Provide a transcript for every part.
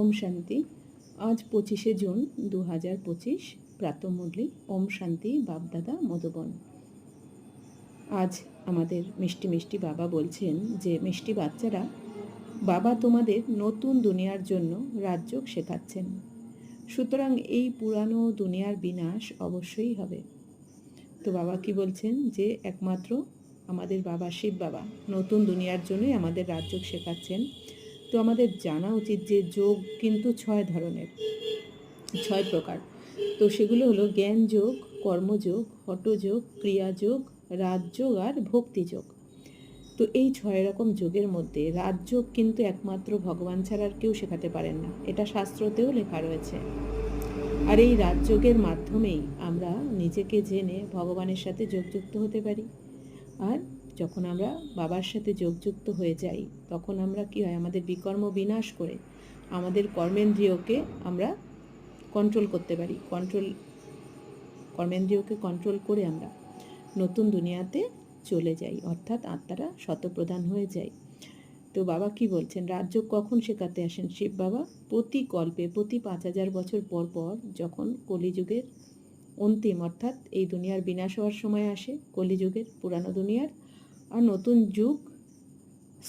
ওম শান্তি। আজ 25শে জুন 2025 প্রাতঃমুরলি। ওম শান্তি। বাপদাদা মধুবন। আজ আমাদের মিষ্টি মিষ্টি বাবা বলছেন যে, মিষ্টি বাচ্চারা, বাবা তোমাদের নতুন দুনিয়ার জন্য রাজযোগ শেখাচ্ছেন। সুতরাং এই পুরানো দুনিয়ার বিনাশ অবশ্যই হবে। তো বাবা কি বলছেন যে, একমাত্র আমাদের বাবা শিব বাবা নতুন দুনিয়ার জন্যই আমাদের রাজযোগ শেখাচ্ছেন। তো আমাদের জানা উচিত যে যোগ কিন্তু 6 ধরনের, 6 প্রকার। তো সেগুলো হলো জ্ঞান যোগ, কর্মযোগ, হঠযোগ, ক্রিয়াযোগ, রাজযোগ আর ভক্তিযোগ। তো এই 6 রকম যোগের মধ্যে রাজযোগ কিন্তু একমাত্র ভগবান ছাড়া আর কেউ শেখাতে পারেন না, এটা শাস্ত্রতেও লেখা রয়েছে। আর এই রাজযোগের মাধ্যমেই আমরা নিজেকে জেনে ভগবানের সাথে যোগযুক্ত হতে পারি। আর যখন আমরা বাবার সাথে যোগযুক্ত হয়ে যাই, তখন আমরা কি হয়, আমাদের বিকর্ম বিনাশ করে আমাদের কর্মেন্দ্রিয়কে আমরা কন্ট্রোল করতে পারি। কর্মেন্দ্রিয়কে কন্ট্রোল করে আমরা নতুন দুনিয়াতে চলে যাই, অর্থাৎ আত্মারা শতপ্রধান হয়ে যায়। তো বাবা কি বলছেন, রাজযোগ কখন শেখাতে আসেন শিব বাবা? প্রতি কল্পে, প্রতি 5000 বছর পর পর যখন কলিযুগের অন্তিম, অর্থাৎ এই দুনিয়ার বিনাশ হওয়ার সময় আসে, কলিযুগের পুরানো দুনিয়ার আর নতুন যুগ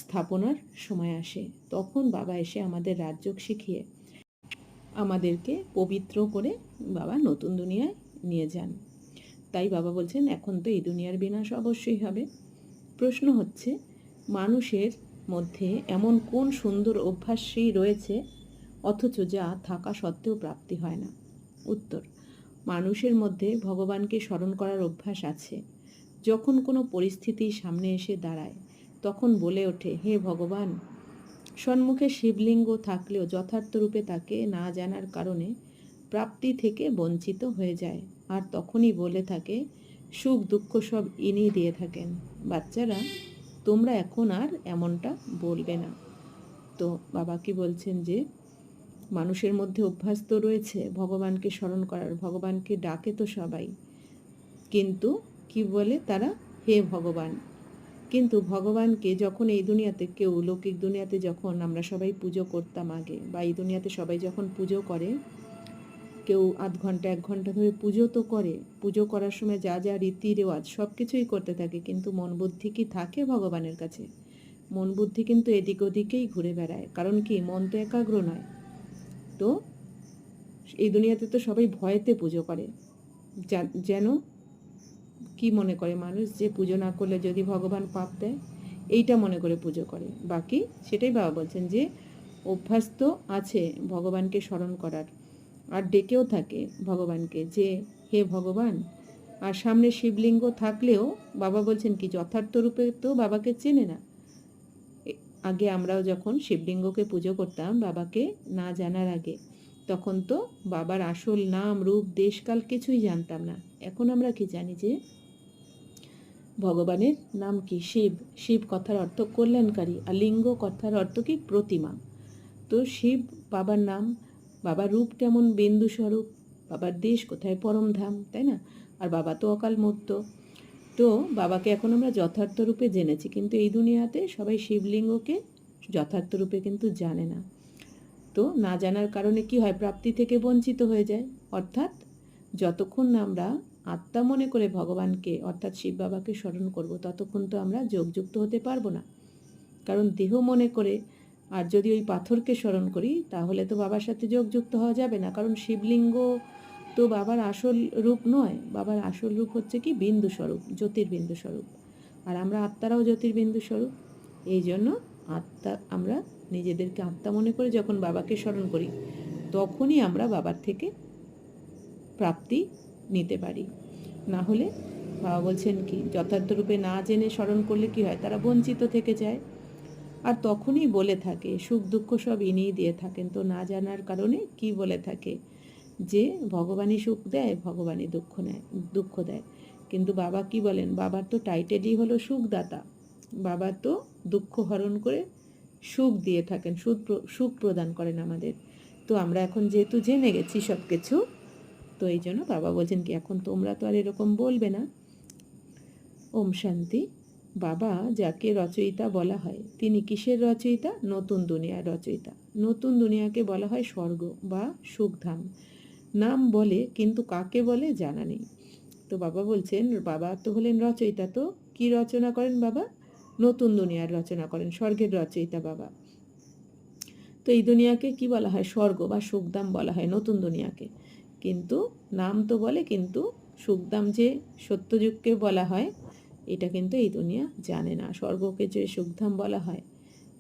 স্থাপনার সময় আসে, তখন বাবা এসে আমাদের রাজযোগ শিখিয়ে আমাদেরকে পবিত্র করে বাবা নতুন দুনিয়ায় নিয়ে যান। তাই বাবা বলছেন, এখন তো এই দুনিয়ার বিনাশ অবশ্যই হবে। প্রশ্ন হচ্ছে, মানুষের মধ্যে এমন কোন সুন্দর অভ্যাসই রয়েছে অথচ যা থাকা সত্ত্বেও প্রাপ্তি হয় না? উত্তর, মানুষের মধ্যে ভগবানকে স্মরণ করার অভ্যাস আছে। যখন কোনো পরিস্থিতি সামনে এসে দাঁড়ায়, তখন বলে ওঠে, হে ভগবান। সম্মুখে শিবলিঙ্গ থাকলেও যথার্থ রূপে তাকে না জানার কারণে প্রাপ্তি থেকে বঞ্চিত হয়ে যায়। আর তখনই বলে থাকে, সুখ দুঃখ সব ইনি দিয়ে থাকেন। বাচ্চারা, তোমরা এখন আর এমনটা বলবে না। তো বাবা কি বলছেন যে, মানুষের মধ্যে অভ্যাস তো রয়েছে ভগবানকে স্মরণ করার, ভগবানকে ডাকে তো সবাই, কিন্তু কি বলে তারা, হে ভগবান। কিন্তু ভগবানকে যখন এই দুনিয়াতে কেউ, লৌকিক দুনিয়াতে যখন আমরা সবাই পুজো করতাম আগে, বা এই দুনিয়াতে সবাই যখন পুজো করে, কেউ আধ ঘন্টা 1 ঘন্টা ধরে পুজো তো করে, পুজো করার সময় যা যা রীতি রেওয়াজ সব কিছুই করতে থাকে, কিন্তু মন বুদ্ধি কি থাকে ভগবানের কাছে? মন বুদ্ধি কিন্তু এদিক ওদিকেই ঘুরে বেড়ায়। কারণ কি, মন তো একাগ্র নয়। তো এই দুনিয়াতে তো সবাই ভয়েতে পুজো করে, যেন কি মনে করে মানুষ, যে পুজো না করলে যদি ভগবান পাপ দেয়, এইটা মনে করে পুজো করে। বাকি সেটাই বাবা বলছেন যে, অভ্যাস তো আছে ভগবানকে স্মরণ করার, আর ডেকেও থাকে ভগবানকে যে, হে ভগবান। আর সামনে শিবলিঙ্গ থাকলেও বাবা বলছেন কি, যথার্থ রূপে তো বাবাকে চেনে না। আগে আমরাও যখন শিবলিঙ্গকে পুজো করতাম বাবাকে না জানার আগে, তখন তো বাবার আসল নাম, রূপ, দেশকাল কিছুই জানতাম না। এখন আমরা কি জানি যে ভগবানের নাম কি, শিব। শিব কথার অর্থ কল্যাণকারী, আর লিঙ্গ কথার অর্থ কি, প্রতিমা। তো শিব বাবার নাম, বাবার রূপ কেমন, বিন্দু স্বরূপ, বাবার দেশ কোথায়, পরমধাম, তাই না? আর বাবা তো অকাল মূর্ত। তো বাবাকে এখন আমরা যথার্থ রূপে জেনেছি, কিন্তু এই দুনিয়াতে সবাই শিবলিঙ্গকে যথার্থ রূপে কিন্তু জানে না। তো না জানার কারণে কি হয়, প্রাপ্তি থেকে বঞ্চিত হয়ে যায়। অর্থাৎ যতক্ষণ না আমরা আত্মা মনে করে ভগবানকে, অর্থাৎ শিব বাবাকে স্মরণ করব, ততক্ষণ তো আমরা যোগযুক্ত হতে পারবো না। কারণ দেহ মনে করে আর যদি ওই পাথরকে স্মরণ করি, তাহলে তো বাবার সাথে যোগযুক্ত হওয়া যাবে না। কারণ শিবলিঙ্গ তো বাবার আসল রূপ নয়। বাবার আসল রূপ হচ্ছে কি, বিন্দু স্বরূপ, জ্যোতির্বিন্দু স্বরূপ। আর আমরা আত্মারাও জ্যোতির্বিন্দু স্বরূপ। এই জন্য আত্মা, আমরা নিজেদেরকে আত্মা মনে করে যখন বাবাকে স্মরণ করি, তখনই আমরা বাবার থেকে প্রাপ্তি নিতে পারি। না হলে বাবা বলছেন কি, যথার্থ রূপে না জেনে স্মরণ করলে কি হয়, তারা বঞ্চিত থেকে যায়। আর তখনই বলে থাকে, সুখ দুঃখ সব ইনিই দিয়ে থাকেন। তো না জানার কারণে কি বলে থাকে যে, ভগবানই সুখ দেয়, ভগবানই দুঃখ দেয়। কিন্তু বাবা কি বলেন, বাবার তো টাইটেলই হলো সুখদাতা। বাবা তো দুঃখ হরণ করে সুখ দিয়ে থাকেন, সুখ প্রদান করেন আমাদের। তো আমরা এখন যেহেতু জেনে গেছি সব কিছু, তো এই জন্য বাবা বলছেন কি, এখন তোমরা তো আর এরকম বলবে না। ওম শান্তি। বাবা যাকে রচয়িতা বলা হয় তিনি কিসের রচয়িতা? নতুন দুনিয়ার রচয়িতা। নতুন দুনিয়াকে বলা হয় স্বর্গ বা সুখধাম। নাম বলে কিন্তু কাকে বলে জানা নেই। তো বাবা বলছেন বাবা তো হলেন রচয়িতা, তো কি রচনা করেন বাবা? নতুন দুনিয়ার রচনা করেন, স্বর্গের রচয়িতা বাবা। তো এই দুনিয়াকে কি বলা হয়? স্বর্গ বা সুখধাম বলা হয় নতুন দুনিয়াকে। কিন্তু নাম তো বলে, কিন্তু সুখধাম যে সত্যযুগকে বলা হয় এটা কিন্তু এই দুনিয়া জানে না। স্বর্গকে যে সুখধাম বলা হয়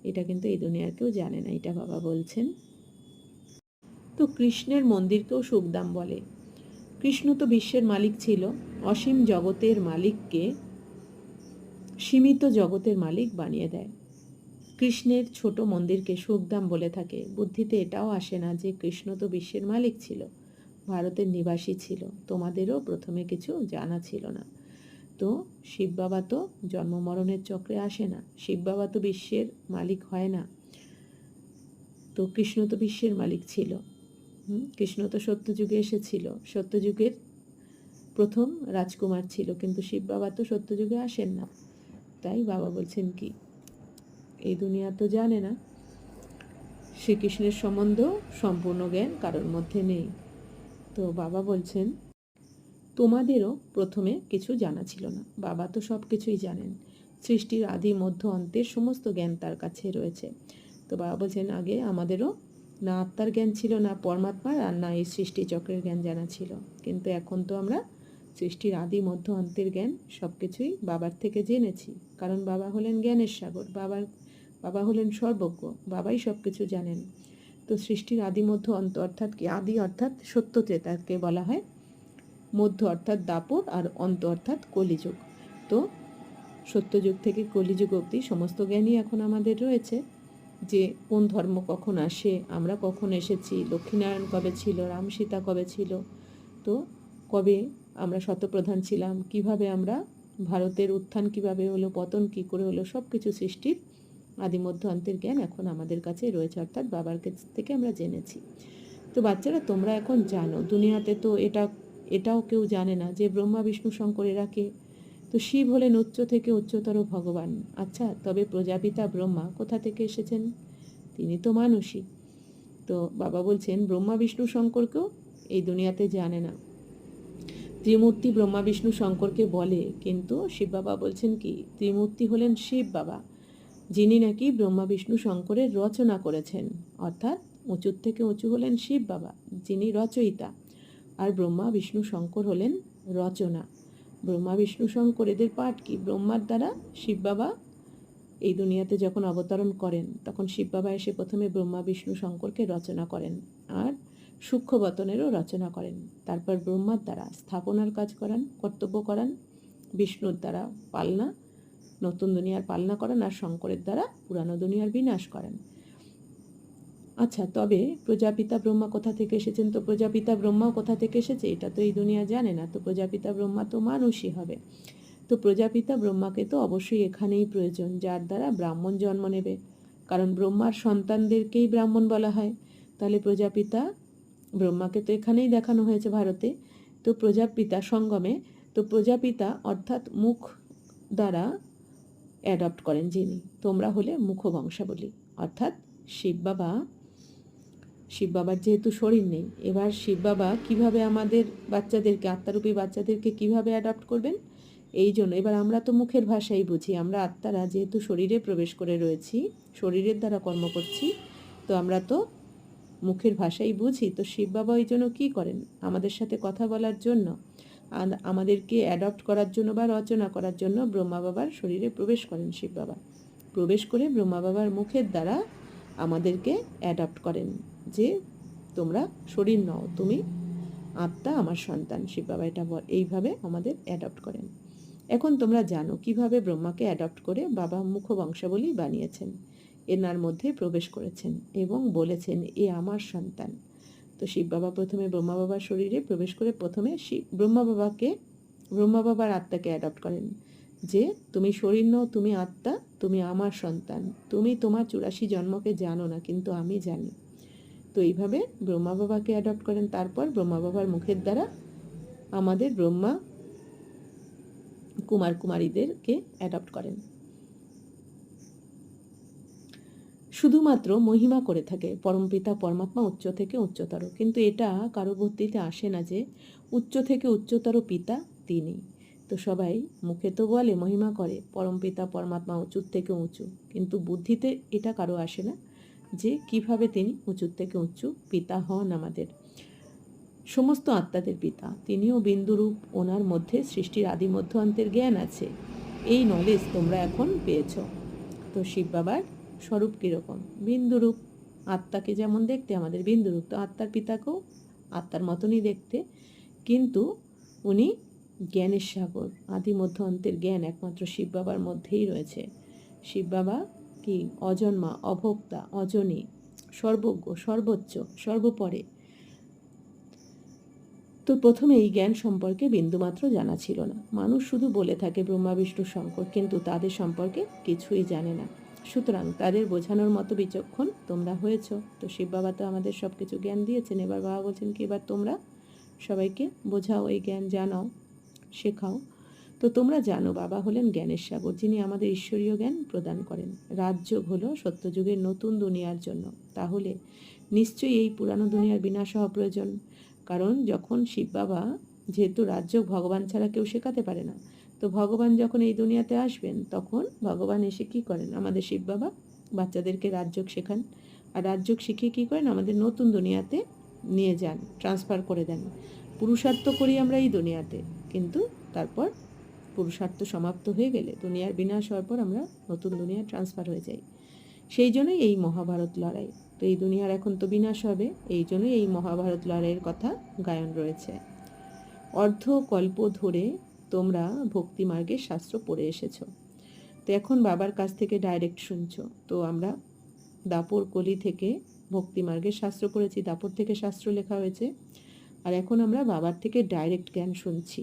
এটা কিন্তু এই দুনিয়ার কেউ জানে না, এটা বাবা বলছেন। তো কৃষ্ণের মন্দিরকেও সুখধাম বলে। কৃষ্ণ তো বিশ্বের মালিক ছিল, অসীম জগতের মালিককে সীমিত জগতের মালিক বানিয়ে দেয়। কৃষ্ণের ছোট মন্দিরকে সুখধাম বলে থাকে। বুদ্ধিতে এটাও আসে না যে কৃষ্ণ তো বিশ্বের মালিক ছিল, ভারতের নিবাসী ছিল, তোমাদেরও প্রথমে কিছু জানা ছিল না। তো শিব বাবা তো জন্ম মরণের চক্রে আসে না, শিব বাবা তো বিশ্বের মালিক হয় না। তো কৃষ্ণ তো বিশ্বের মালিক ছিল। কৃষ্ণ তো সত্যযুগে এসেছিল, সত্যযুগের প্রথম রাজকুমার ছিল, কিন্তু শিব বাবা তো সত্যযুগে আসেন না। তাই বাবা বলছেন কি এই দুনিয়া তো জানে না, শ্রীকৃষ্ণের সম্বন্ধেও সম্পূর্ণ জ্ঞান কারোর মধ্যে নেই। তো বাবা বলছেন তোমাদেরও প্রথমে কিছু জানা ছিল না, বাবা তো সব কিছুই জানেন। সৃষ্টির আদি মধ্য অন্তের সমস্ত জ্ঞান তার কাছে রয়েছে। তো বাবা বলছেন আগে আমাদেরও না আত্মার জ্ঞান ছিল, না পরমাত্মার, আর না এই সৃষ্টি চক্রের জ্ঞান জানা ছিল। কিন্তু এখন তো আমরা সৃষ্টির আদি মধ্য অন্তের জ্ঞান সব কিছুই বাবার থেকে জেনেছি, কারণ বাবা হলেন জ্ঞানের সাগর, বাবা হলেন সর্বজ্ঞ, বাবাই সব কিছু জানেন। তো সৃষ্টির আদি মধ্য অন্ত অর্থাৎ কি? আদি অর্থাৎ সত্য ত্রেতাকে বলা হয়, মধ্য অর্থাৎ দাপর, আর অন্ত অর্থাৎ কলিযুগ। তো সত্যযুগ থেকে কলিযুগ অবধি সমস্ত জ্ঞানই এখন আমাদের রয়েছে, যে কোন ধর্ম কখন আসে, আমরা কখন এসেছি, লক্ষ্মীনারায়ণ কবে ছিল, রাম সীতা কবে ছিল, তো কবে আমরা শতপ্রধান ছিলাম, কিভাবে আমরা ভারতের উত্থান কিভাবে হলো, পতন কি করে হলো, সব কিছু সৃষ্টির আদি মধ্য অন্তের জ্ঞান এখন আমাদের কাছে রয়েছে, অর্থাৎ বাবার কাছ থেকে আমরা জেনেছি। তো বাচ্চারা তোমরা এখন জানো দুনিয়াতে তো এটাও কেউ জানে না যে ব্রহ্মা বিষ্ণু শঙ্কর এরা কে। তো শিব হলেন উচ্চ থেকে উচ্চতর ভগবান। আচ্ছা, তবে প্রজাপিতা ব্রহ্মা কোথা থেকে এসেছেন? তিনি তো মানুষই। তো বাবা বলছেন ব্রহ্মা বিষ্ণু শঙ্করকেও এই দুনিয়াতে জানে না। ত্রিমূর্তি ব্রহ্মা বিষ্ণু শঙ্করকে বলে, কিন্তু শিব বাবা বলছেন কি ত্রিমূর্তি হলেন শিব বাবা, যিনি নাকি ব্রহ্মা বিষ্ণু শঙ্করের রচনা করেছেন। অর্থাৎ উঁচুর থেকে উঁচু হলেন শিব বাবা, যিনি রচয়িতা, আর ব্রহ্মা বিষ্ণু শঙ্কর হলেন রচনা। ব্রহ্মা বিষ্ণু শঙ্কর এদের পাঠ কি? ব্রহ্মার দ্বারা শিব বাবা এই দুনিয়াতে যখন অবতরণ করেন তখন শিব বাবা এসে প্রথমে ব্রহ্মা বিষ্ণু শঙ্করকে রচনা করেন, আর সূক্ষ্মবতনেরও রচনা করেন। তারপর ব্রহ্মার দ্বারা স্থাপনার কাজ করান, কর্তব্য করান, বিষ্ণুর দ্বারা পালনা, নতুন দুনিয়ার পালনা করেন, আর শঙ্করের দ্বারা পুরানো দুনিয়ার বিনাশ করেন। আচ্ছা, তবে প্রজাপিতা ব্রহ্মা কোথা থেকে এসেছেন? তো প্রজাপিতা ব্রহ্মাও কোথা থেকে এসেছে এটা তো এই দুনিয়া জানে না। তো প্রজাপিতা ব্রহ্মা তো মানুষই হবে। তো প্রজাপিতা ব্রহ্মাকে তো অবশ্যই এখানেই প্রয়োজন, যার দ্বারা ব্রাহ্মণ জন্ম নেবে, কারণ ব্রহ্মার সন্তানদেরকেই ব্রাহ্মণ বলা হয়। তাহলে প্রজাপিতা ব্রহ্মাকে তো এখানেই দেখানো হয়েছে ভারতে। তো প্রজাপিতা সঙ্গমে, তো প্রজাপিতা অর্থাৎ মুখ দ্বারা অ্যাডপ্ট করেন যিনি, তোমরা হলে মুখবংশাবলী। অর্থাৎ শিব বাবার যেহেতু শরীর নেই, এবার শিব বাবা কীভাবে আমাদের বাচ্চাদেরকে, আত্মারূপী বাচ্চাদেরকে কীভাবে অ্যাডপ্ট করবেন? এই জন্য এবার আমরা তো মুখের ভাষাই বুঝি, আমরা আত্মারা যেহেতু শরীরে প্রবেশ করে রয়েছি, শরীরের দ্বারা কর্ম করছি, তো আমরা তো মুখের ভাষাই বুঝি। তো শিব বাবা ওই জন্য কী করেন? আমাদের সাথে কথা বলার জন্য, আমাদেরকে অ্যাডপ্ট করার জন্য বা রচনা করার জন্য ব্রহ্মা বাবার শরীরে প্রবেশ করেন শিব বাবা। প্রবেশ করে ব্রহ্মা বাবার মুখের দ্বারা আমাদেরকে অ্যাডপ্ট করেন, যে তোমরা শরীর নও, তুমি আত্মা, আমার সন্তান। শিব বাবা এটা এইভাবে আমাদের অ্যাডপ্ট করেন। এখন তোমরা জানো কিভাবে ব্রহ্মাকে অ্যাডপ্ট করে বাবা মুখবংশাবলী বানিয়েছেন, এনার মধ্যে প্রবেশ করেছেন এবং বলেছেন এ আমার সন্তান। তো শিব বাবা প্রথমে ব্রহ্মা বাবার শরীরে প্রবেশ করে প্রথমে ব্রহ্মা বাবার আত্মাকে অ্যাডপ্ট করেন, যে তুমি শরীর নও, তুমি আত্মা, তুমি আমার সন্তান, তুমি তোমার 84 জন্মকে জানো না, কিন্তু আমি জানি। তো এইভাবে ব্রহ্মা বাবাকে অ্যাডপ্ট করেন। তারপর ব্রহ্মা বাবার মুখের দ্বারা আমাদের ব্রহ্মা কুমার কুমারীদেরকে অ্যাডপ্ট করেন। শুধুমাত্র মহিমা করে থাকে পরমপিতা পরমাত্মা উচ্চ থেকে উচ্চতর, কিন্তু এটা কারো বুদ্ধিতে আসে না যে উচ্চ থেকে উচ্চতর পিতা তিনি। তো সবাই মুখে তো বলে মহিমা করে পরমপিতা পরমাত্মা উঁচুর থেকে উঁচু, কিন্তু বুদ্ধিতে এটা কারো আসে না যে কিভাবে তিনি উঁচুর থেকে উঁচু পিতা হন আমাদের সমস্ত আত্মাদের পিতা। তিনিও বিন্দুরূপ, ওনার মধ্যে সৃষ্টির আদি মধ্য অন্তের জ্ঞান আছে। এই নলেজ তোমরা এখন পেয়েছ। তো শিব বাবার স্বরূপ কীরকম? বিন্দুরূপ। আত্মাকে যেমন দেখতে আমাদের বিন্দুরূপ, তো আত্মার পিতাকেও আত্মার মতনই দেখতে, কিন্তু উনি জ্ঞানের সাগর। আদি মধ্য অন্তের জ্ঞান একমাত্র শিব বাবার মধ্যেই রয়েছে। শিব বাবা কি অজন্মা, অভোক্তা, অজনী, সর্বজ্ঞ, সর্বোচ্চ, সর্বোপরে। তো প্রথমে এই জ্ঞান সম্পর্কে বিন্দুমাত্র জানা ছিল না। মানুষ শুধু বলে থাকে ব্রহ্মা বিষ্ণু শঙ্কর, কিন্তু তাদের সম্পর্কে কিছুই জানে না। সুতরাং তাদের বোঝানোর মতো বিচক্ষণ তোমরা হয়েছ। তো শিব বাবা তো আমাদের সব কিছু জ্ঞান দিয়েছেন। এবার বাবা বলছেন কি এবার তোমরা সবাইকে বোঝাও, এই জ্ঞান জানাও, শেখাও। তো তোমরা জানো বাবা হলেন জ্ঞানের সাগর, যিনি আমাদের ঈশ্বরীয় জ্ঞান প্রদান করেন। রাজযোগ হলো সত্যযুগের নতুন দুনিয়ার জন্য। তাহলে নিশ্চয়ই এই পুরানো দুনিয়ার বিনাশ হওয়া প্রয়োজন। কারণ যখন শিব বাবা, যেহেতু রাজযোগ ভগবান ছাড়া কেউ শেখাতে পারে না, তো ভগবান যখন এই দুনিয়াতে আসবেন তখন ভগবান এসে কি করেন? আমাদের শিব বাবা বাচ্চাদেরকে রাজযোগ শেখান, আর রাজযোগ শিখিয়ে কী করেন? আমাদের নতুন দুনিয়াতে নিয়ে যান, ট্রান্সফার করে দেন। পুরুষার্থ করি আমরা এই দুনিয়াতে, কিন্তু তারপর পুরুষার্থ সমাপ্ত হয়ে গেলে, দুনিয়ার বিনাশ হওয়ার পর আমরা নতুন দুনিয়ায় ট্রান্সফার হয়ে যাই। সেই জন্যই এই মহাভারত লড়াই। তো এই দুনিয়ার এখন তো বিনাশ হবে, এই জন্যই এই মহাভারত লড়াইয়ের কথা গায়ন রয়েছে। অর্ধকল্প ধরে তোমরা ভক্তিমার্গের শাস্ত্র পড়ে এসেছ। তো এখন বাবার কাছ থেকে ডাইরেক্ট শুনছ। তো আমরা দাপর কলি থেকে ভক্তিমার্গের শাস্ত্র পড়েছি, দাপর থেকে শাস্ত্র লেখা হয়েছে, আর এখন আমরা বাবার থেকে ডাইরেক্ট জ্ঞান শুনছি,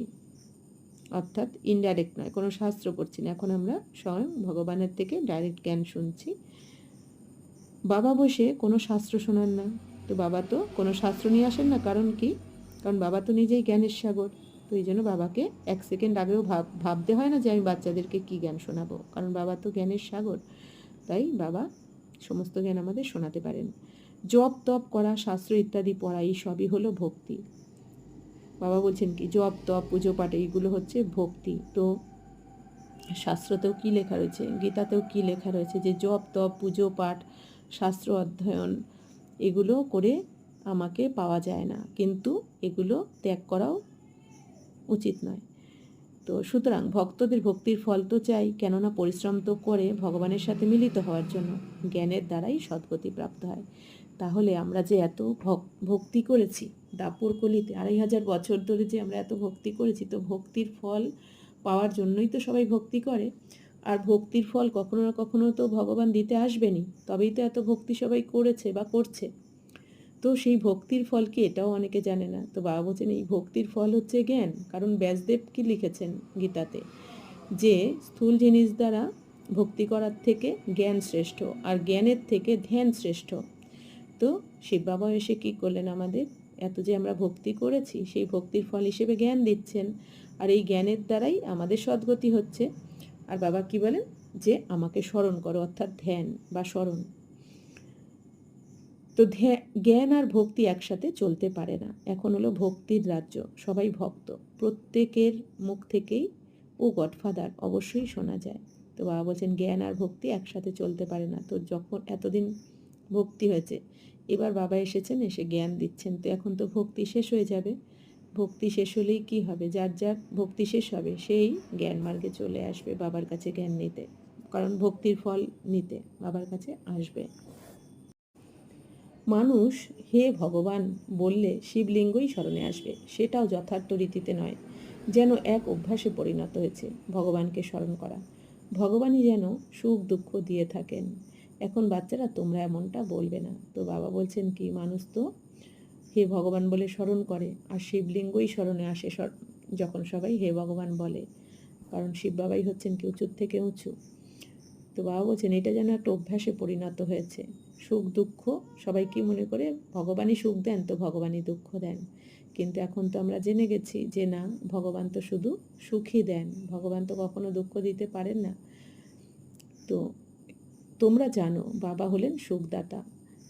অর্থাৎ ইনডাইরেক্ট নয়, কোনো শাস্ত্র পড়ছি না। এখন আমরা স্বয়ং ভগবানের থেকে ডাইরেক্ট জ্ঞান শুনছি। বাবা বসে কোনো শাস্ত্র শোনান না। তো বাবা তো কোনো শাস্ত্র নিয়ে আসেন না, কারণ কি? কারণ বাবা তো নিজেই জ্ঞানের সাগর। তো এই জন্য বাবাকে এক সেকেন্ড আগেও ভাবতে হয় না যে আমি বাচ্চাদেরকে কী জ্ঞান শোনাবো, কারণ বাবা তো জ্ঞানের সাগর। তাই বাবা সমস্ত জ্ঞান আমাদের শোনাতে পারেন। জপ তপ করা, শাস্ত্র ইত্যাদি পড়া, এই সবই হলো ভক্তি। বাবা বলছেন কি জপ তপ পুজো পাঠ এইগুলো হচ্ছে ভক্তি। তো শাস্ত্রতেও কী লেখা রয়েছে, গীতাতেও কী লেখা রয়েছে যে জপ তপ পুজো পাঠ শাস্ত্র অধ্যয়ন এগুলো করে আমাকে পাওয়া যায় না, কিন্তু এগুলো ত্যাগ করাও উচিত নয়। তো সুতরাং ভক্তদের ভক্তির ফল তো চাই, কেননা পরিশ্রম তো করে ভগবানের সাথে মিলিত হওয়ার জন্য। জ্ঞানের দ্বারাই সদ্গতি প্রাপ্ত হয়। তাহলে আমরা যে এত ভক্তি করেছি দাপর কলিতে 2500 বছর ধরে যে আমরা এত ভক্তি করেছি, তো ভক্তির ফল পাওয়ার জন্যই তো সবাই ভক্তি করে। আর ভক্তির ফল কখনো না কখনো তো ভগবান দিতে আসবেনই, তবেই তো এত ভক্তি সবাই করেছে বা করছে। তো সেই ভক্তির ফল কি, এটাও অনেকে জানে না। তো বাবা বলছেন এই ভক্তির ফল হচ্ছে জ্ঞান। কারণ ব্যাসদেব কি লিখেছেন গীতাতে, যে স্থূল জিনিস দ্বারা ভক্তি করার থেকে জ্ঞান শ্রেষ্ঠ, আর জ্ঞানের থেকে ধ্যান শ্রেষ্ঠ। তো শিব বাবা এসে কী করলেন? আমাদের এত যে আমরা ভক্তি করেছি সেই ভক্তির ফল হিসেবে জ্ঞান দিচ্ছেন, আর এই জ্ঞানের দ্বারাই আমাদের সদ্গতি হচ্ছে। আর বাবা কি বলেন? যে আমাকে স্মরণ করো, অর্থাৎ ধ্যান বা স্মরণ। তো জ্ঞান আর ভক্তি একসাথে চলতে পারে না। এখন হলো ভক্তির রাজ্য, সবাই ভক্ত, প্রত্যেকের মুখ থেকেই ও গডফাদার অবশ্যই শোনা যায়। তো বাবা বলছেন জ্ঞান আর ভক্তি একসাথে চলতে পারে না। তো যখন এতদিন ভক্তি হয়েছে, এবার বাবা এসেছেন, এসে জ্ঞান দিচ্ছেন। তো এখন তো ভক্তি শেষ হয়ে যাবে। ভক্তি শেষ হলেই কী হবে? যার যার ভক্তি শেষ হবে সেই জ্ঞান মার্গে চলে আসবে বাবার কাছে জ্ঞান নিতে, কারণ ভক্তির ফল নিতে বাবার কাছে আসবে। মানুষ হে ভগবান বললে শিবলিঙ্গই স্মরণে আসবে, সেটাও যথার্থ রীতিতে নয়, যেন এক অভ্যাসে পরিণত হয়েছে ভগবানকে স্মরণ করা। ভগবানই যেন সুখ দুঃখ দিয়ে থাকেন। এখন বাচ্চারা তোমরা এমনটা বলবে না। তো বাবা বলছেন কি, মানুষ তো হে ভগবান বলে স্মরণ করে, আর শিবলিঙ্গই স্মরণে আসে যখন সবাই হে ভগবান বলে, কারণ শিব বাবাই হচ্ছেন কি উঁচুর থেকে উঁচু। তো বাবা বলছেন এটা যেন একটা অভ্যাসে পরিণত হয়েছে। সুখ দুঃখ সবাই কি মনে করে ভগবানই সুখ দেন, তো ভগবানই দুঃখ দেন। কিন্তু এখন তো আমরা জেনে গেছি যে না, ভগবান তো শুধু সুখই দেন, ভগবান তো কখনো দুঃখ দিতে পারেন না। তো তোমরা জানো বাবা হলেন সুখদাতা।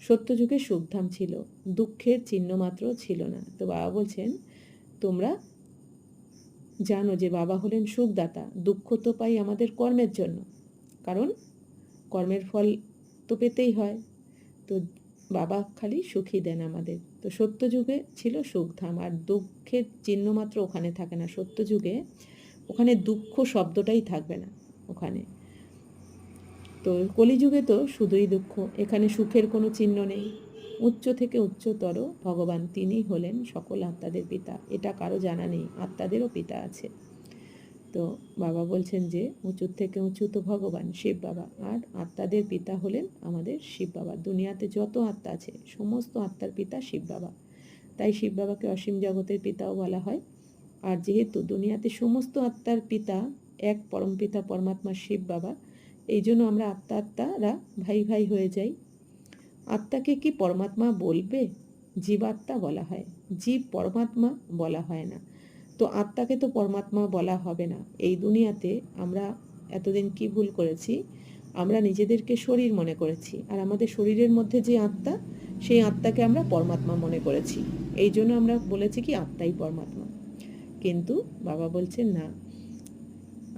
সত্যযুগে সুখধাম ছিল, দুঃখের চিহ্ন মাত্র ছিল না। তো বাবা বলছেন তোমরা জানো যে বাবা হলেন সুখদাতা। দুঃখ তো পাই আমাদের কর্মের জন্য, কারণ কর্মের ফল তো পেতেই হয়। তো বাবা খালি সুখী দেন আমাদের। তো সত্যযুগে ছিল সুখধাম, আর দুঃখের চিহ্ন মাত্র ওখানে থাকে না। সত্যযুগে ওখানে দুঃখ শব্দটাই থাকবে না ওখানে। তো কলিযুগে তো শুধুই দুঃখ, এখানে সুখের কোনো চিহ্ন নেই। উচ্চ থেকে উচ্চতর ভগবান, তিনি হলেন সকল আত্মাদের পিতা। এটা কারো জানা নেই, আত্মাদেরও পিতা আছে। তো বাবা বলছেন যে উঁচুর থেকে উঁচু তো ভগবান শিব বাবা, আর আত্মাদের পিতা হলেন আমাদের শিব বাবা। দুনিয়াতে যত আত্মা আছে সমস্ত আত্মার পিতা শিব বাবা, তাই শিব বাবাকে অসীম জগতের পিতাও বলা হয়। আর যেহেতু দুনিয়াতে সমস্ত আত্মার পিতা এক পরমপিতা পরমাত্মা শিব বাবা, এই জন্য আমরা আত্মারা ভাই ভাই হয়ে যাই। আত্মাকে কি পরমাত্মা বলবে? জীবাত্মা বলা হয়, জীব পরমাত্মা বলা হয় না। তো আত্মাকে তো পরমাত্মা বলা হবে না। এই দুনিয়াতে আমরা এতদিন কি ভুল করেছি, আমরা নিজেদেরকে শরীর মনে করেছি, আর আমাদের শরীরের মধ্যে যে আত্মা, সেই আত্মাকে আমরা পরমাত্মা মনে করেছি। এই জন্য আমরা বলেছি কি আত্মাই পরমাত্মা। কিন্তু বাবা বলছেন না,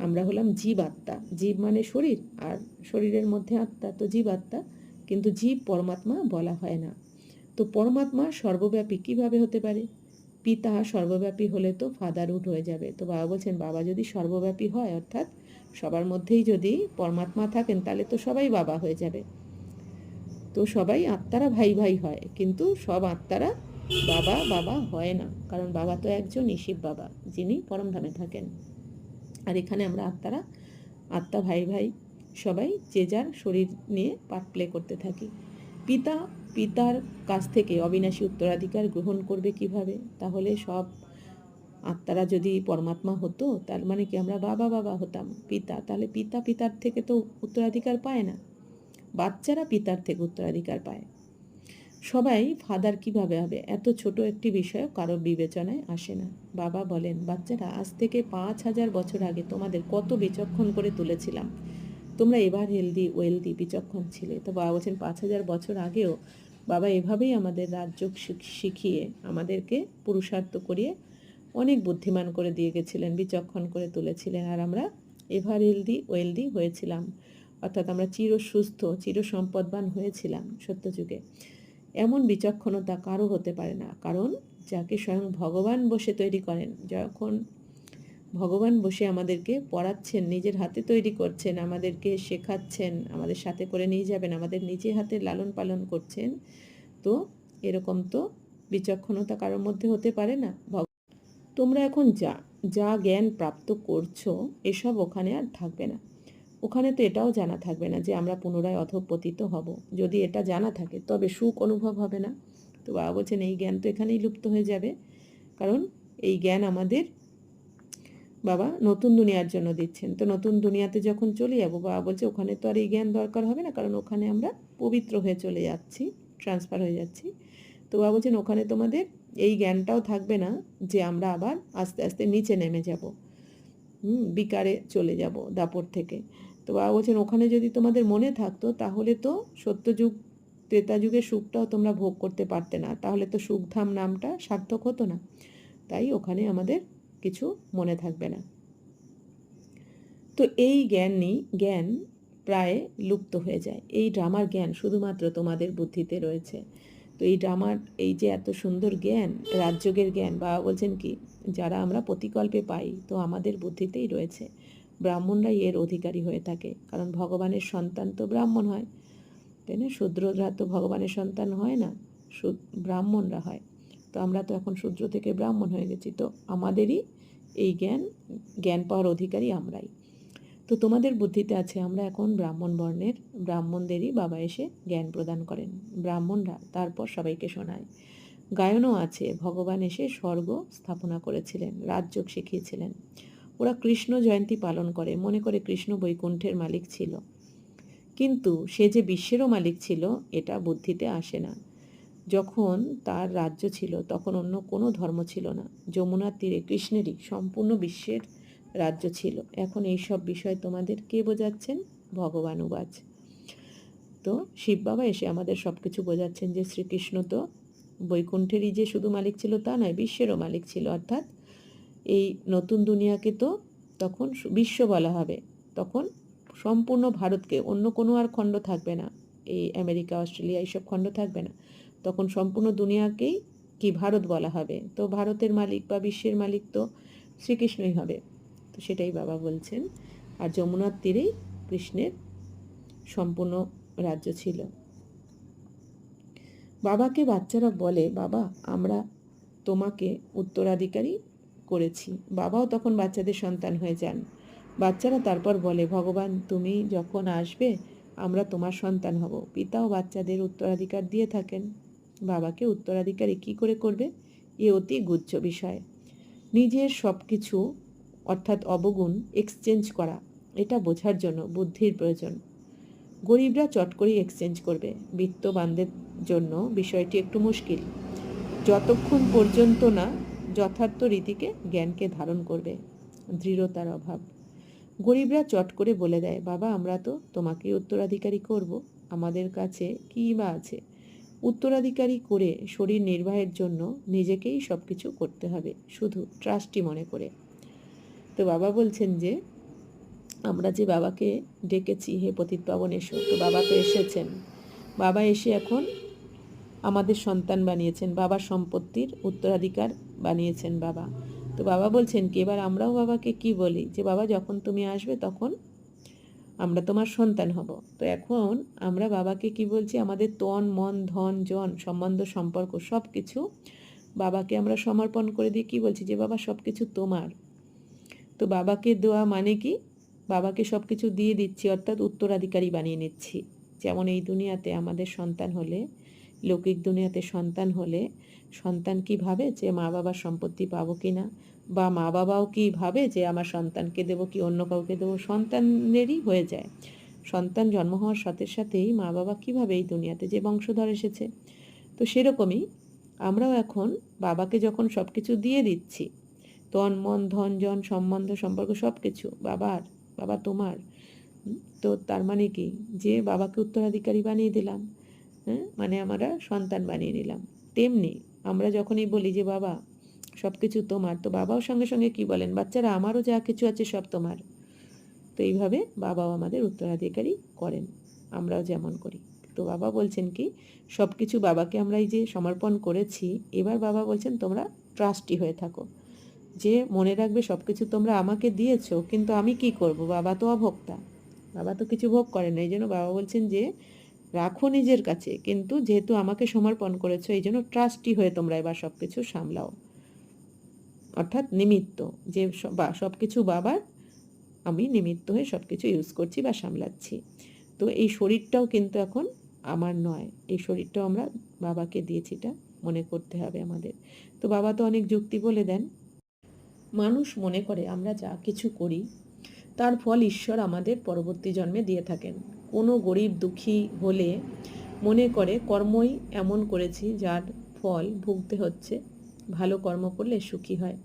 আমরা হলাম জীব আত্মা। জীব মানে শরীর, আর শরীরের মধ্যে আত্মা, তো জীব আত্মা। কিন্তু জীব পরমাত্মা বলা হয় না। তো পরমাত্মা সর্বব্যাপী কিভাবে হতে পারে? পিতা সর্বব্যাপী হলে তো ফাদারহুড হয়ে যাবে। তো বাবা বলছেন বাবা যদি সর্বব্যাপী হয়, অর্থাৎ সবার মধ্যেই যদি পরমাত্মা থাকেন, তাহলে তো সবাই বাবা হয়ে যাবে। তো সবাই আত্মারা ভাই ভাই হয়, কিন্তু সব আত্মারা বাবা বাবা হয় না, কারণ বাবা তো একজনই শিব বাবা, যিনি পরমধামে থাকেন। আর এখানে আমরা আত্মারা আত্মা ভাই ভাই সবাই যে যার শরীর নিয়ে পার্ট প্লে করতে থাকি। পিতার কাছ থেকে অবিনাশী উত্তরাধিকার গ্রহণ করবে কিভাবে? তাহলে সব আত্মারা যদি পরমাত্মা হতো, তার মানে কি আমরা বাবা বাবা হতাম। পিতা, তাহলে পিতার থেকে তো উত্তরাধিকার পায় না, বাচ্চারা পিতার থেকে উত্তরাধিকার পায়। সবাই ফাদার কিভাবে হবে? এত ছোট একটি বিষয় কারোর বিবেচনায় আসে না। বাবা বলেন বাচ্চারা, আজ থেকে 5000 বছর আগে তোমাদের কত বিচক্ষণ করে তুলেছিলাম, তোমরা এবার হেলদি ওয়েলদি বিচক্ষণ ছিলে। তো বাবা বলছেন 5000 বছর আগেও বাবা এভাবেই আমাদের রাজ্য শিখিয়ে আমাদেরকে পুরুষার্থ করিয়ে অনেক বুদ্ধিমান করে দিয়ে গেছিলেন, বিচক্ষণ করে তুলেছিলেন। আর আমরা এভার হেলদি ওয়েলদি হয়েছিলাম, অর্থাৎ আমরা চিরসুস্থ চিরসম্পদবান হয়েছিলাম সত্যযুগে। এমন বিচক্ষণতা কারো হতে পারে না, কারণ যাকে স্বয়ং ভগবান বসে তৈরি করেন, যখন ভগবান বসে আমাদেরকে পড়াচ্ছেন, নিজের হাতে তৈরি করছেন, আমাদেরকে শেখাচ্ছেন, আমাদের সাথে করে নিয়ে যাবেন, আমাদের নিজে হাতে লালন পালন করছেন, তো এরকম তো বিচক্ষণতা কারোর মধ্যে হতে পারে না। তোমরা এখন যা জ্ঞান প্রাপ্ত করছো, এসব ওখানে আর থাকবে না। ওখানে তো এটাও জানা থাকবে না যে আমরা পুনরায় অধঃপতিত হব। যদি এটা জানা থাকে তবে সুখ অনুভব হবে না। তো বাবা বলছেন এই জ্ঞান তো এখানেই লুপ্ত হয়ে যাবে, কারণ এই জ্ঞান আমাদের বাবা নতুন দুনিয়ার জন্য দিচ্ছেন। তো নতুন দুনিয়াতে যখন চলে যাবো, বাবা বলছে ওখানে তো আর এই জ্ঞান দরকার হবে না, কারণ ওখানে আমরা পবিত্র হয়ে চলে যাচ্ছি, ট্রান্সফার হয়ে যাচ্ছি। তো বাবা বলছেন ওখানে তোমাদের এই জ্ঞানটাও থাকবে না যে আমরা আবার আস্তে আস্তে নিচে নেমে যাব, বিকারে চলে যাব দাপট থেকে। তো বাবা বলছেন ওখানে যদি তোমাদের মনে থাকতো, তাহলে তো সত্যযুগ ত্রেতা যুগের সুখটাও তোমরা ভোগ করতে পারতে না, তাহলে তো সুখধাম নামটা সার্থক হতো না। তাই ওখানে আমাদের কিছু মনে থাকবে না। তো এই জ্ঞান প্রায় লুপ্ত হয়ে যায়। এই ড্রামার জ্ঞান শুধুমাত্র তোমাদের বুদ্ধিতে রয়েছে। তো এই ড্রামার এই যে এত সুন্দর জ্ঞান, রাজযোগের জ্ঞান, বাবা বলছেন কি যারা আমরা প্রতিকল্পে পাই, তো আমাদের বুদ্ধিতেই রয়েছে। ব্রাহ্মণরাই এর অধিকারী হয়ে থাকে, কারণ ভগবানের সন্তান তো ব্রাহ্মণ হয়, তাই না? শূদ্ররা তো ভগবানের সন্তান হয় না, ব্রাহ্মণরা হয়। তো আমরা তো এখন শূদ্র থেকে ব্রাহ্মণ হয়ে গেছি, তো আমাদেরই এই জ্ঞান পাওয়ার অধিকারী আমরাই। তো তোমাদের বুদ্ধিতে আছে আমরা এখন ব্রাহ্মণ বর্ণের, ব্রাহ্মণদেরই বাবা এসে জ্ঞান প্রদান করেন, ব্রাহ্মণরা তারপর সবাইকে শোনায়। গায়নও আছে, ভগবান এসে স্বর্গ স্থাপনা করেছিলেন, রাজযোগ শিখিয়েছিলেন। ওরা কৃষ্ণ জয়ন্তী পালন করে, মনে করে কৃষ্ণ বৈকুণ্ঠের মালিক ছিল, কিন্তু সে যে বিশ্বেরও মালিক ছিল এটা বুদ্ধিতে আসে না। যখন তার রাজ্য ছিল তখন অন্য কোনো ধর্ম ছিল না, যমুনার তীরে কৃষ্ণেরই সম্পূর্ণ বিশ্বের রাজ্য ছিল। এখন এই সব বিষয় তোমাদের কে বোঝাচ্ছেন? ভগবান উবাচ। তো শিব বাবা এসে আমাদের সব কিছু বোঝাচ্ছেন যে শ্রীকৃষ্ণ তো বৈকুণ্ঠেরই যে শুধু মালিক ছিল তা নয়, বিশ্বেরও মালিক ছিল। অর্থাৎ এই নতুন দুনিয়াকে তো তখন বিশ্ব বলা হবে, তখন সম্পূর্ণ ভারতকে, অন্য কোনো আর খণ্ড থাকবে না, এই আমেরিকা অস্ট্রেলিয়া এইসব খণ্ড থাকবে না, তখন সম্পূর্ণ দুনিয়াকেই কি ভারত বলা হবে। তো ভারতের মালিক বা বিশ্বের মালিক তো শ্রীকৃষ্ণই হবে। তো সেটাই বাবা বলছেন। আর যমুনার তীরেই কৃষ্ণের সম্পূর্ণ রাজ্য ছিল। বাবাকে বাচ্চারা বলে, বাবা আমরা তোমাকে উত্তরাধিকারী করেছি। বাবাও তখন বাচ্চাদের সন্তান হয়ে যান। বাচ্চারা তারপর বলে, ভগবান তুমি যখন আসবে আমরা তোমার সন্তান হব। পিতাও বাচ্চাদের উত্তরাধিকার দিয়ে থাকেন। বাবাকে উত্তরাধিকারী কি করে করবে, এ অতি গুহ্য বিষয়। নিজের সব কিছু অর্থাৎ অবগুণ এক্সচেঞ্জ করা, এটা বোঝার জন্য বুদ্ধির প্রয়োজন। গরিবরা চট করেই এক্সচেঞ্জ করবে, বিত্তবানদের জন্য বিষয়টি একটু মুশকিল, যতক্ষণ পর্যন্ত না যথার্থ রীতিকে জ্ঞানকে ধারণ করবে। দৃঢ়তার অভাব। গরিবরা চট করে বলে দেয়, বাবা আমরা তো তোমাকে উত্তরাধিকারী করব, আমাদের কাছে কী বা আছে। উত্তরাধিকারী করে শরীর নির্বাহের জন্য নিজেকেই সব কিছু করতে হবে, শুধু ট্রাস্টি মনে করে। তো বাবা বলছেন যে আমরা যে বাবাকে ডেকেছি, হে পতিতপাবন এসো, তো বাবা তো এসেছেন। বাবা এসে এখন আমাদের সন্তান বানিয়েছেন, বাবার সম্পত্তির উত্তরাধিকার বানিয়েছেন বাবা। তো বাবা বলছেন কি, এবার আমরাও বাবাকে কি বলি, যে বাবা যখন তুমি আসবে তখন আমরা তোমার সন্তান হব। তো এখন আমরা বাবাকে কি বলছি, আমাদের তন মন ধন জন সম্বন্ধ সম্পর্ক সব কিছু বাবাকে আমরা সমর্পণ করে দিয়ে কি বলছি, যে বাবা সব কিছু তোমার। তো বাবাকে দেওয়া মানে কি, বাবাকে সব কিছু দিয়ে দিচ্ছি, অর্থাৎ উত্তরাধিকারী বানিয়ে নিচ্ছি। যেমন এই দুনিয়াতে আমাদের সন্তান হলে, লৌকিক দুনিয়াতে সন্তান হলে সন্তান কি ভাবে যে মা বাবার সম্পত্তি পাবো কি না, বা মা বাবাও কি ভাবে যে আমার সন্তানকে দেবো কি অন্য কাউকে দেবো, সন্তানেরই হয়ে যায়। সন্তান জন্ম হওয়ার সাথে সাথেই মা বাবা কীভাবে এই দুনিয়াতে যে বংশধর এসেছে, তো সেরকমই আমরাও এখন বাবাকে যখন সব কিছু দিয়ে দিচ্ছি, তন মন ধন জন সম্বন্ধ সম্পর্ক সব কিছু বাবার, বাবা তোমার, তো তার মানে কি, যে বাবাকে উত্তরাধিকারী বানিয়ে দিলাম, হ্যাঁ, মানে আমরা সন্তান বানিয়ে নিলাম। তেমনি আমরা যখনই বলি যে বাবা সব কিছু তোমার, তো বাবাও সঙ্গে সঙ্গে কি বলেন, বাচ্চারা আমারও যা কিছু আছে সব তোমার। তো এইভাবে বাবাও আমাদের উত্তরাধিকারী করেন, আমরাও যেমন করি। তো বাবা বলছেন কি, সব কিছু বাবাকে আমরা এই যে সমর্পণ করেছি, এবার বাবা বলছেন তোমরা ট্রাস্টি হয়ে থাকো, যে মনে রাখবে সব কিছু তোমরা আমাকে দিয়েছো, কিন্তু আমি কি করব, বাবা তো অভোক্তা, বাবা তো কিছু ভোগ করেন না। এই জন্য বাবা বলছেন যে রাখো নিজের কাছে, কিন্তু যেহেতু আমাকে সমর্পণ করেছো এই জন্য ট্রাস্টি হয়ে তোমরা এবার সব কিছু সামলাও, অর্থাৎ নিমিত্ত, যে সব কিছু বাবার, আমি নিমিত্ত হয়ে সব কিছু ইউজ করছি বা সামলাচ্ছি। তো এই শরীরটাও কিন্তু এখন আমার নয়, এই শরীরটাও আমরা বাবাকে দিয়েছি, এটা মনে করতে হবে আমাদের। তো বাবা তো অনেক যুক্তি বলে দেন। মানুষ মনে করে আমরা যা কিছু করি তার ফল ঈশ্বর আমাদের পরবর্তী জন্মে দিয়ে থাকেন। কোনো গরিব দুঃখী হলে মনে করে কর্মই এমন করেছি যার ফল ভুগতে হচ্ছে, ভালো কর্ম করলে সুখী হয়।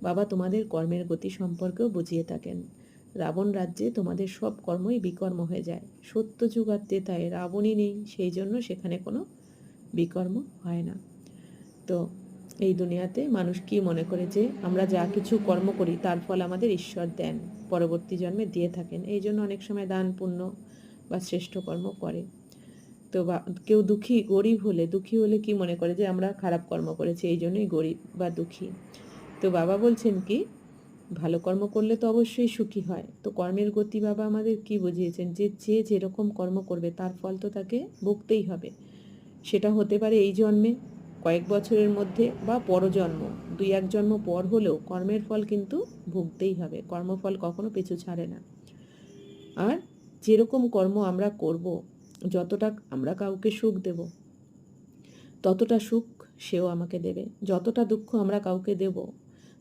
বাবা তোমাদের কর্মের গতি সম্পর্কেও বুঝিয়ে থাকেন। রাবণ রাজ্যে তোমাদের সব কর্মই বিকর্ম হয়ে যায়। সত্যযুগ আর ত্রেতায় রাবণই নেই, সেই জন্য সেখানে কোনো বিকর্ম হয় না। তো এই দুনিয়াতে মানুষ কি মনে করে যে আমরা যা কিছু কর্ম করি তার ফল আমাদের ঈশ্বর দেন, পরবর্তী জন্মে দিয়ে থাকেন। এই জন্য অনেক সময় দান পুণ্য বা শ্রেষ্ঠ কর্ম করে। তো কেউ গরিব হলে দুঃখী হলে কি মনে করে যে আমরা খারাপ কর্ম করেছি, এই জন্যই গরিব বা দুঃখী। তো বাবা বলছেন কি, ভালো কর্ম করলে তো অবশ্যই সুখী হয়। তো কর্মের গতি বাবা আমাদের কি বুঝিয়েছেন, যে যে যেরকম কর্ম করবে তার ফল তো তাকে ভুগতেই হবে। সেটা হতে পারে এই জন্মে, কয়েক বছরের মধ্যে, বা পরজন্ম, 2-1 জন্ম পর হলেও কর্মের ফল কিন্তু ভুগতেই হবে। কর্মফল কখনো পিছু ছাড়ে না। আর যেরকম কর্ম আমরা করব, যতটা আমরা কাউকে সুখ দেব ততটা সুখ সেও আমাকে দেবে, যতটা দুঃখ আমরা কাউকে দেব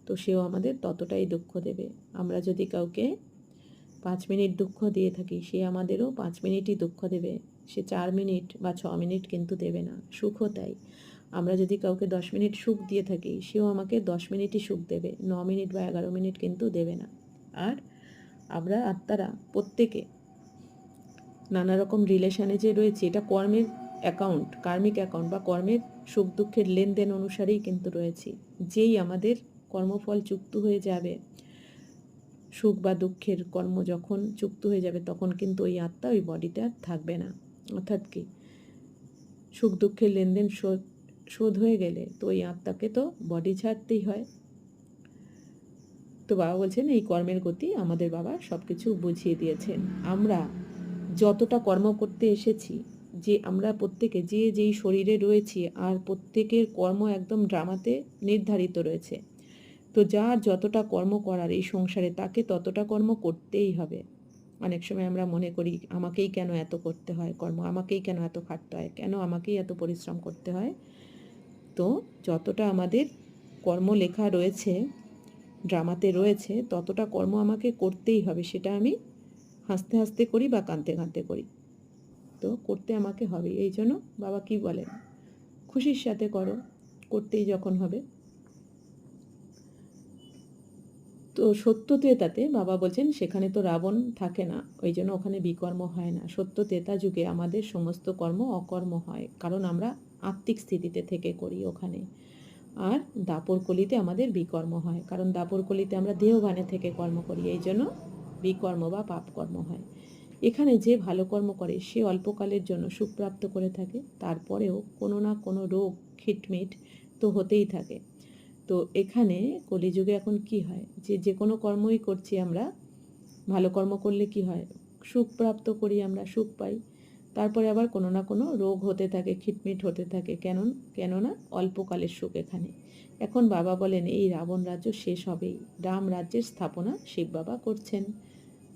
তো সেও আমাদের ততটাই দুঃখ দেবে। আমরা যদি কাউকে 5 মিনিট দুঃখ দিয়ে থাকি, সে আমাদেরও 5 মিনিটই দুঃখ দেবে, সে 4 মিনিট বা 6 মিনিট কিন্তু দেবে না। সুখও তাই, আমরা যদি কাউকে 10 মিনিট সুখ দিয়ে থাকি, সেও আমাকে 10 মিনিটই সুখ দেবে, 9 মিনিট বা 11 মিনিট কিন্তু দেবে না। আর আমরা আত্মারা প্রত্যেকে নানা রকম রিলেশানে যে রয়েছি, এটা কর্মের অ্যাকাউন্ট, কার্মিক অ্যাকাউন্ট বা কর্মের সুখ দুঃখের লেনদেন অনুসারেই কিন্তু রয়েছি। যেই আমাদের কর্মফল চুক্ত হয়ে যাবে, সুখ বা দুঃখের কর্ম যখন চুক্ত হয়ে যাবে, তখন কিন্তু ওই আত্মা ওই বডিতে আর থাকবে না। অর্থাৎ কি, সুখ দুঃখের লেনদেন শোধ হয়ে গেলে তো ওই আত্মাকে তো বডি ছাড়তেই হয়। তো বাবা বলছেন এই কর্মের গতি আমাদের বাবা সব কিছু বুঝিয়ে দিয়েছেন। আমরা যতটা কর্ম করতে এসেছি, যে আমরা প্রত্যেকে যে যেই শরীরে রয়েছি, আর প্রত্যেকের কর্ম একদম ড্রামাতে নির্ধারিত রয়েছে। তো যার যতটা কর্ম করার এই সংসারে, তাকে ততটা কর্ম করতেই হবে। অনেক সময় আমরা মনে করি আমাকেই কেন এত করতে হয় কর্ম, আমাকেই কেন এত খাটতে হয়, কেন আমাকেই এত পরিশ্রম করতে হয়। তো যতটা আমাদের কর্ম লেখা রয়েছে, ড্রামাতে রয়েছে, ততটা কর্ম আমাকে করতেই হবে। সেটা আমি হাসতে হাসতে করি বা কাঁদতে কাঁদতে করি, তো করতে আমাকে হবে। এই জন্য বাবা কি বলেন, খুশির সাথে করো, করতেই যখন হবে। তো সত্য ত্রেতাতে বাবা বলছেন সেখানে তো রাবণ থাকে না, ওই জন্য ওখানে বিকর্ম হয় না। সত্য ত্রেতা যুগে আমাদের সমস্ত কর্ম অকর্ম হয়, কারণ আমরা আত্মিক স্থিতিতে থেকে করি ওখানে। আর দাপর কলিতে আমাদের বিকর্ম হয়, কারণ দাপর কলিতে আমরা দেহভানে থেকে কর্ম করি, এই জন্য বিকর্ম বা পাপ কর্ম হয়। এখানে যে ভালো কর্ম করে সে অল্পকালের জন্য সুখপ্রাপ্ত করে থাকে, তারপরেও কোনো না কোনো রোগ খিটমিট তো হতেই থাকে। তো এখানে কলিযুগে এখন কি হয়, যে কোনো কর্মই করছি আমরা, ভালো কর্ম করলে কি হয়, সুখ প্রাপ্ত করি, আমরা সুখ পাই। তারপরে আবার কোনো না কোনো রোগ হতে থাকে, খিটমিট হতে থাকে। কেননা অল্পকালের সুখ এখানে। এখন বাবা বলেন এই রাবণ রাজ্য শেষ হবেই, রাম রাজ্যের স্থাপনা শিব বাবা করছেন।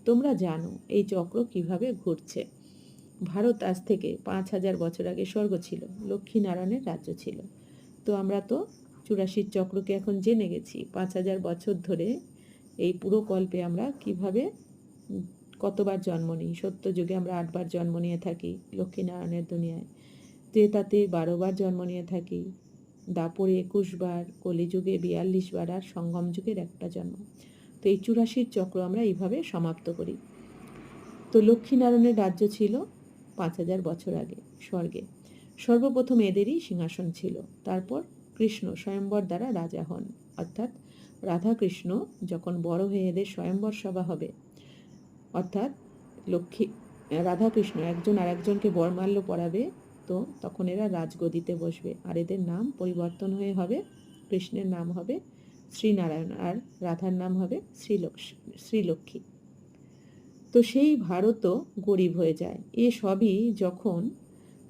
তোমরা জানো এই চক্র কিভাবে ঘুরছে। ভারত আজ থেকে 5000 বছর আগে স্বর্গ ছিল, লক্ষ্মীনারায়ণের রাজ্য ছিল। তো আমরা তো 84 চক্রকে এখন জেনে গেছি। 5000 বছর ধরে এই পুরো কল্পে আমরা কিভাবে কতবার জন্ম নিই। সত্য যুগে আমরা 8 বার জন্ম নিয়ে থাকি লক্ষ্মীনারায়ণের দুনিয়ায়, ত্রেতাতে 12 বার জন্ম নিয়ে থাকি, দাপরে 21 বার, কলিযুগে 42 বার, আর সঙ্গম যুগের একটা জন্ম। তো এই 84 চক্র আমরা এইভাবে সমাপ্ত করি। তো লক্ষ্মীনারায়ণের রাজ্য ছিল 5000 বছর আগে স্বর্গে। সর্বপ্রথম এদেরই সিংহাসন ছিল। তারপর কৃষ্ণ স্বয়ম্বর দ্বারা রাজা হন, অর্থাৎ রাধাকৃষ্ণ যখন বড় হয়ে এদের স্বয়ম্বর সভা হবে, অর্থাৎ রাধাকৃষ্ণ একজন আর একজনকে বরমাল্য পরাবে, তো তখন এরা রাজগদিতে বসবে, আর এদের নাম পরিবর্তন হয়ে হবে, কৃষ্ণের নাম হবে শ্রীনারায়ণ আর রাধার নাম হবে শ্রীলক্ষ্মী। তো সেই ভারতও গরিব হয়ে যায়। এ সবই যখন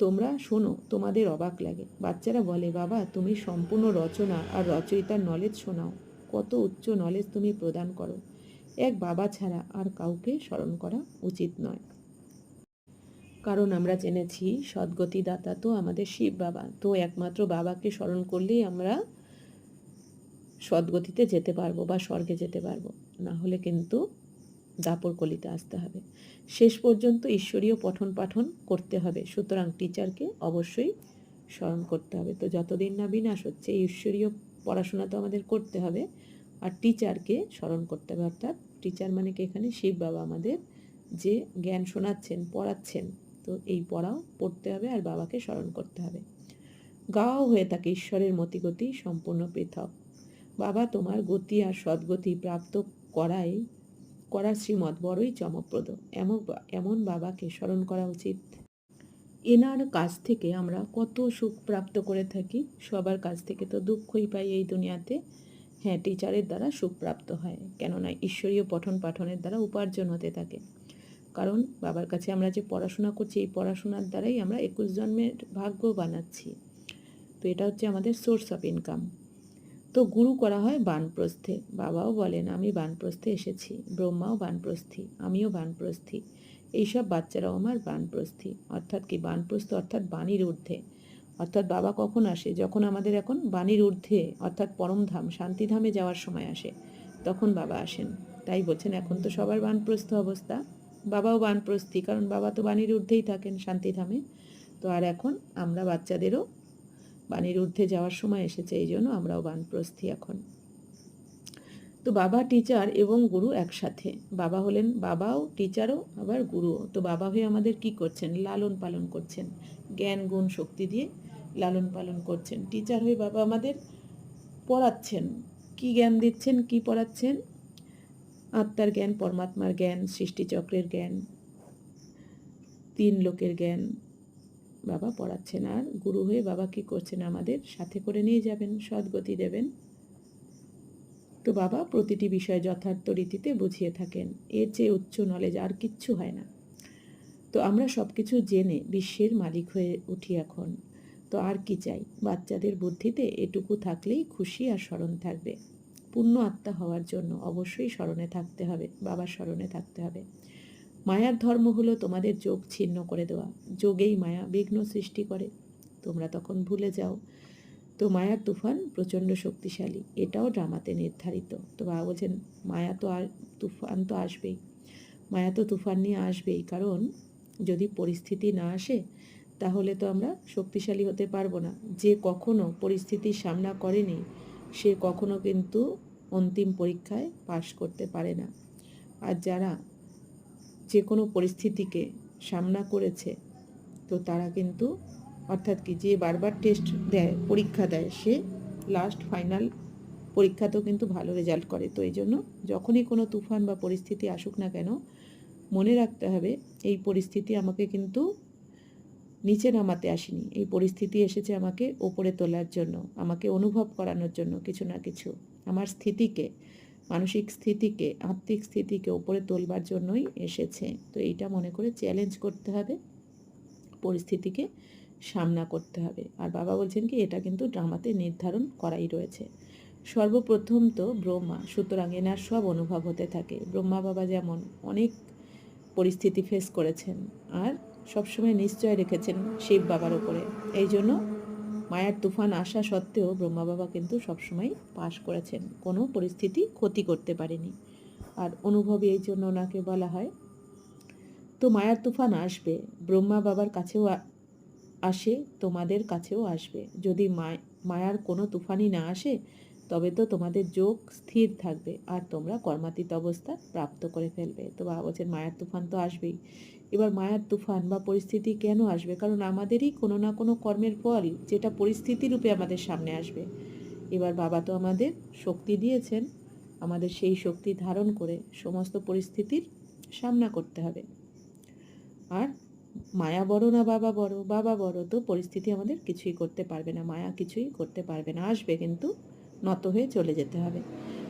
তোমরা শোনো তোমাদের অবাক লাগে। বাচ্চারা বলে বাবা তুমি সম্পূর্ণ রচনা আর রচয়িতার নলেজ শোনাও, কত উচ্চ নলেজ তুমি প্রদান করো। এক বাবা ছাড়া আর কাউকে স্মরণ করা উচিত নয়, কারণ আমরা জেনেছি সদ্গতিদাতা তো আমাদের শিব বাবা। তো একমাত্র বাবাকে স্মরণ করলেই আমরা সদ্গতিতে যেতে পারবো বা স্বর্গে যেতে পারবো, না হলে কিন্তু দাপর কলিতে আসতে হবে। শেষ পর্যন্ত ঈশ্বরীয় পঠন পাঠন করতে হবে, সুতরাং টিচারকে অবশ্যই স্মরণ করতে হবে। তো যতদিন না বিনাশ হচ্ছে এই ঈশ্বরীয় পড়াশোনা তো আমাদের করতে হবে, আর টিচারকে স্মরণ করতে হবে। অর্থাৎ টিচার মানে কি, এখানে শিব বাবা আমাদের যে জ্ঞান শোনাচ্ছেন, পড়াচ্ছেন, তো এই পড়াও পড়তে হবে আর বাবাকে স্মরণ করতে হবে। গাও হয়ে থাকে ঈশ্বরের মতিগতি সম্পূর্ণ পৃথক। বাবা তোমার গতি আর সদ্গতি প্রাপ্ত করার শ্রীমত বড়ই চমকপ্রদ। এমন বাবাকে স্মরণ করা উচিত। এনার কাছ থেকে আমরা কত সুখ প্রাপ্ত করে থাকি, সবার কাছ থেকে তো দুঃখই পাই এই দুনিয়াতে। হ্যাঁ, টিচারের দ্বারা সুখ প্রাপ্ত হয়, কেননা ঈশ্বরীয় পঠন পাঠনের দ্বারা উপার্জন হতে থাকে। কারণ বাবার কাছে আমরা যে পড়াশোনা করছি, এই পড়াশোনার দ্বারাই আমরা 21 জন্মের ভাগ্য বানাচ্ছি। তো এটা হচ্ছে আমাদের সোর্স অফ ইনকাম। তো গুরু করা হয় বানপ্রস্থে। বাবাও বলেন আমি বানপ্রস্থে এসেছি, ব্রহ্মাও বানপ্রস্থী, আমিও বানপ্রস্থী, এইসব বাচ্চারাও আমার বানপ্রস্থী। অর্থাৎ কি, বানপ্রস্থ অর্থাৎ বাণীর ঊর্ধ্বে। অর্থাৎ বাবা কখন আসে, যখন আমাদের এখন বাণীর ঊর্ধ্বে অর্থাৎ পরমধাম শান্তিধামে যাওয়ার সময় আসে, তখন বাবা আসেন। তাই বলছেন এখন তো সবার বানপ্রস্থ অবস্থা, বাবাও বানপ্রস্থী, কারণ বাবা তো বাণীর ঊর্ধ্বেই থাকেন শান্তিধামে। তো আর এখন আমরা বাচ্চাদেরও বাণীর ঊর্ধ্বে যাওয়ার সময় এসেছে, এই জন্য আমরাও বানপ্রস্থী এখন। তো বাবা, টিচার এবং গুরু একসাথে। বাবা হলেন, বাবাও টিচারও আবার গুরুও। তো বাবা হয়ে আমাদের কি করছেন? লালন পালন করছেন, জ্ঞান গুণ শক্তি দিয়ে লালন পালন করছেন। টিচার হয়ে বাবা আমাদের পড়াচ্ছেন। কি জ্ঞান দিচ্ছেন, কি পড়াচ্ছেন? আত্মার জ্ঞান, পরমাত্মার জ্ঞান, সৃষ্টিচক্রের জ্ঞান, তিন লোকের জ্ঞান বাবা পড়াচ্ছেন। আর গুরু হয়ে বাবা কি করছেন? আমাদের সাথে করে নিয়ে যাবেন, সদ্গতি দেবেন। তো বাবা প্রতিটি বিষয় যথার্থ রীতিতে বুঝিয়ে থাকেন। এর চেয়ে উচ্চ নলেজ আর কিচ্ছু হয় না। তো আমরা সব কিছু জেনে বিশ্বের মালিক হয়ে উঠি এখন। তো আর কি চাই? বাচ্চাদের বুদ্ধিতে এটুকু থাকলেই খুশি আর স্মরণ থাকবে। পূর্ণ আত্মা হওয়ার জন্য অবশ্যই স্মরণে থাকতে হবে, বাবার স্মরণে থাকতে হবে। মায়ার ধর্ম হলো তোমাদের যোগ ছিন্ন করে দেওয়া। যোগেই মায়া বিঘ্ন সৃষ্টি করে, তোমরা তখন ভুলে যাও। তো মায়ার তুফান প্রচণ্ড শক্তিশালী, এটাও ড্রামাতে নির্ধারিত। তো বাবা বলছেন মায়া তো আর তুফান তো আসবেই, মায়া তো তুফান নিয়ে আসবেই। কারণ যদি পরিস্থিতি না আসে তাহলে তো আমরা শক্তিশালী হতে পারবো না। যে কখনো পরিস্থিতির সামনা করেনি সে কখনো কিন্তু অন্তিম পরীক্ষায় পাশ করতে পারে না। আর যারা যে কোনো পরিস্থিতিকে সামনা করেছে তো তারা কিন্তু, অর্থাৎ কি, যে বারবার টেস্ট দেয়, পরীক্ষা দেয়, সে লাস্ট ফাইনাল পরীক্ষাতেও কিন্তু ভালো রেজাল্ট করে। তো এই জন্য যখনই কোনো তুফান বা পরিস্থিতি আসুক না কেন, মনে রাখতে হবে এই পরিস্থিতি আমাকে কিন্তু নিচে নামাতে আসেনি, এই পরিস্থিতি এসেছে আমাকে ওপরে তোলার জন্য, আমাকে অনুভব করানোর জন্য কিছু না কিছু, আমার স্থিতিকে, মানসিক স্থিতিকে, আত্মিক স্থিতিকে ওপরে তোলবার জন্যই এসেছে। তো এইটা মনে করে চ্যালেঞ্জ করতে হবে, পরিস্থিতিকে সামনা করতে হবে। আর বাবা বলছেন কি, এটা কিন্তু ড্রামাতে নির্ধারণ করাই রয়েছে। সর্বপ্রথম তো ব্রহ্মা, সুতরাং এনার সব অনুভব হতে থাকে। ব্রহ্মা বাবা যেমন অনেক পরিস্থিতি ফেস করেছেন আর সবসময় নিশ্চয় রেখেছেন শিব বাবার উপরে। এই জন্য মায়ার তুফান আসা সত্ত্বেও ব্রহ্মা বাবা কিন্তু সবসময় পাশ করেছেন, কোনো পরিস্থিতি ক্ষতি করতে পারেনি। আর অনুভবী এই জন্য ওনাকে বলা হয়। তো মায়ার তুফান আসবে, ব্রহ্মা বাবার কাছেও আসে, তোমাদের কাছেও আসবে। যদি মায়ার কোনো তুফানই না আসে তবে তো তোমাদের যোগ স্থির থাকবে আর তোমরা কর্মাতীত অবস্থা প্রাপ্ত করে ফেলবে। তো বাবা বলছেন মায়ার তুফান তো আসবেই। এবার মায়ার তুফান বা পরিস্থিতি কেন আসবে? কারণ আমাদেরই কোনো না কোনো কর্মের ফল যেটা পরিস্থিতি রূপে আমাদের সামনে আসবে। এবার বাবা তো আমাদের শক্তি দিয়েছেন, আমাদের সেই শক্তি ধারণ করে সমস্ত পরিস্থিতির সামনা করতে হবে। আর মায়া বড় না বাবা বড়? বাবা বড়, তো পরিস্থিতি আমাদের কিছুই করতে পারবে না, মায়া কিছুই করতে পারবে না। আসবে কিন্তু নত হয়ে চলে যেতে হবে।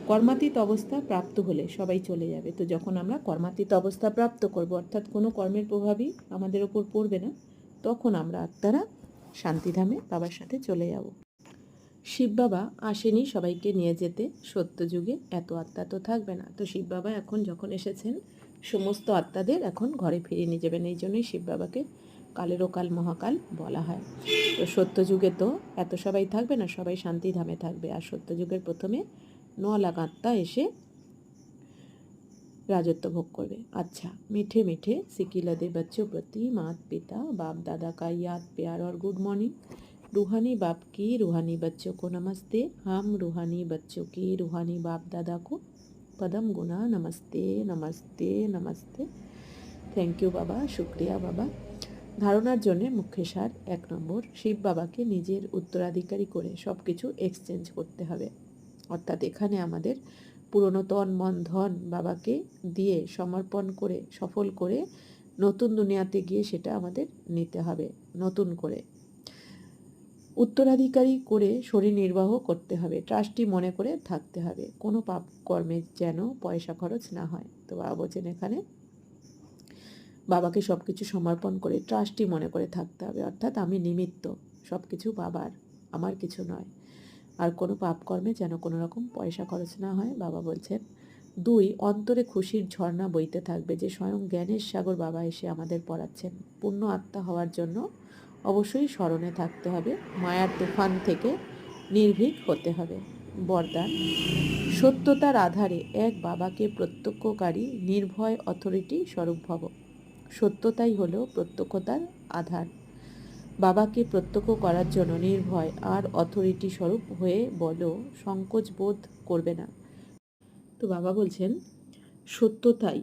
কর্মাতীত অবস্থা প্রাপ্ত হলে সবাই চলে যাবে। তো যখন আমরা কর্মাতীত অবস্থা প্রাপ্ত করব, অর্থাৎ কোনো কর্মের প্রভাবই আমাদের ওপর পড়বে না, তখন আমরা আত্মারা শান্তিধামে বাবার সাথে চলে যাব। শিব বাবা আসেনি সবাইকে নিয়ে যেতে, সত্যযুগে এত আত্মা তো থাকবে না। তো শিব বাবা এখন যখন এসেছেন সমস্ত আত্মাদের এখন ঘরে ফিরিয়ে নিয়ে যাবেন। এই জন্যই শিব বাবাকে কালেরও কাল মহাকাল বলা হয়। তো সত্যযুগে তো এত সবাই থাকবে না, সবাই শান্তিধামে থাকবে। আর সত্যযুগের প্রথমে 9 লাখ আত্মা এসে राजत्व भोग करवे। अच्छा, मीठे मीठे सिकिलदे बच्चों प्रति मात पिता बाप दादा का याद प्यार और गुड मॉर्निंग। रूहानी बाप की रूहानी बच्चों को नमस्ते। हम रूहानी बच्चों की रूहानी बाप दादा को पदम गुना नमस्ते नमस्ते नमस्ते। थैंक यू बाबा, शुक्रिया बाबा। ধারণার জন্য মুখ্য সার 1 নম্বর, শিব বাবাকে নিজের উত্তরাধিকারী করে সব কিছু এক্সচেঞ্জ করতে হবে। অর্থাৎ এখানে আমাদের পুরনো তন মন ধন বাবাকে দিয়ে সমর্পণ করে সফল করে নতুন দুনিয়াতে গিয়ে সেটা আমাদের নিতে হবে নতুন করে। উত্তরাধিকারী করে শরীর নির্বাহ করতে হবে, ট্রাস্টি মনে করে থাকতে হবে, কোনো পাপ কর্মে যেন পয়সা খরচ না হয়। তো বাবা বলছেন এখানে বাবাকে সব কিছু সমর্পণ করে ট্রাস্টি মনে করে থাকতে হবে। অর্থাৎ আমি নিমিত্ত, সব কিছু বাবার, আমার কিছু নয়। আর কোনো পাপকর্মে যেন কোনো রকম পয়সা খরচ না হয়। বাবা বলছেন 2, অন্তরে খুশির ঝর্ণা বইতে থাকবে যে স্বয়ং জ্ঞানের সাগর বাবা এসে আমাদের পড়াচ্ছেন। পূর্ণ আত্মা হওয়ার জন্য অবশ্যই স্মরণে থাকতে হবে, মায়ার তুফান থেকে নির্ভীক হতে হবে। বরদান, সত্যতার আধারে এক বাবাকে প্রত্যক্ষকারী নির্ভয় অথরিটি স্বরূপ ভব। সত্যতাই হলো প্রত্যক্ষতার আধার। বাবাকে প্রত্যক্ষ করার জন্য নির্ভয় আর অথরিটি স্বরূপ হয়ে বলো, সংকোচ বোধ করবে না। তো বাবা বলছেন সত্যতাই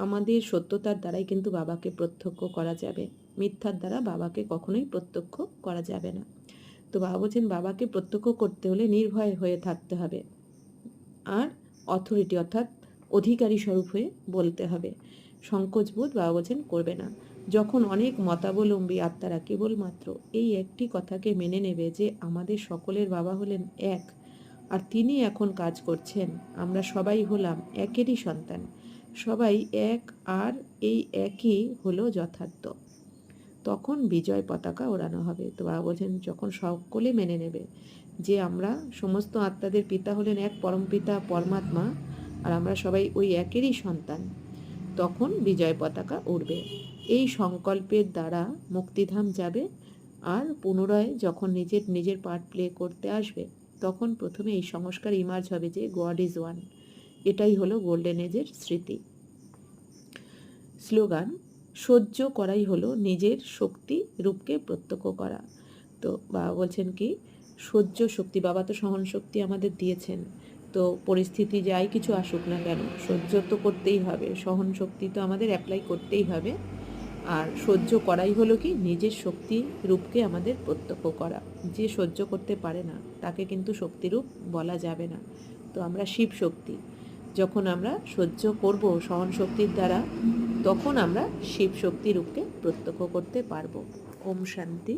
আমাদের সত্যতার দ্বারাই কিন্তু বাবাকে প্রত্যক্ষ করা যাবে, মিথ্যার দ্বারা বাবাকে কখনোই প্রত্যক্ষ করা যাবে না। তো বাবা বলছেন বাবাকে প্রত্যক্ষ করতে হলে নির্ভয় হয়ে থাকতে হবে, আর অথরিটি অর্থাৎ অধিকারী স্বরূপ হয়ে বলতে হবে। সংকোচবোধ বাবা বলছেন করবে না। যখন অনেক মতাবলম্বী আত্মারা কেবলমাত্র এই একটি কথাকে মেনে নেবে যে আমাদের সকলের বাবা হলেন এক, আর তিনি এখন কাজ করছেন, আমরা সবাই হলাম একেরই সন্তান, সবাই এক, আর এই একই হলো যথার্থ, তখন বিজয় পতাকা ওড়ানো হবে। তো বাবা বলছেন যখন সকলে মেনে নেবে যে আমরা সমস্ত আত্মাদের পিতা হলেন এক পরমপিতা পরমাত্মা, আর আমরা সবাই ওই একেরই সন্তান, তখন বিজয় পতাকা উড়বে। এই সংকল্পের দ্বারা মুক্তিধাম যাবে, আর পুনরায় যখন নিজের নিজের পার্ট প্লে করতে আসবে তখন প্রথমে এই সংস্কার ইমার্জ হবে যে গড ইজ ওয়ান। এটাই হলো গোল্ডেন এজের স্মৃতি। স্লোগান সহ্য করাই হলো নিজের শক্তি রূপকে প্রত্যক্ষ করা। তো বাবা বলছেন কি সহ্য শক্তি, বাবা তো সহন শক্তি আমাদের দিয়েছেন, তো পরিস্থিতি যাই কিছু আসুক না কেন সহ্য তো করতেই হবে, সহন শক্তি তো আমাদের অ্যাপ্লাই করতেই হবে। আর সহ্য করাই হলো কি নিজের শক্তি রূপকে আমাদের প্রত্যক্ষ করা। যে সহ্য করতে পারে না তাকে কিন্তু শক্তিরূপ বলা যাবে না। তো আমরা শিব শক্তি, যখন আমরা সহ্য করব সহন শক্তির দ্বারা তখন আমরা শিব শক্তি রূপকে প্রত্যক্ষ করতে পারবো। ওম শান্তি।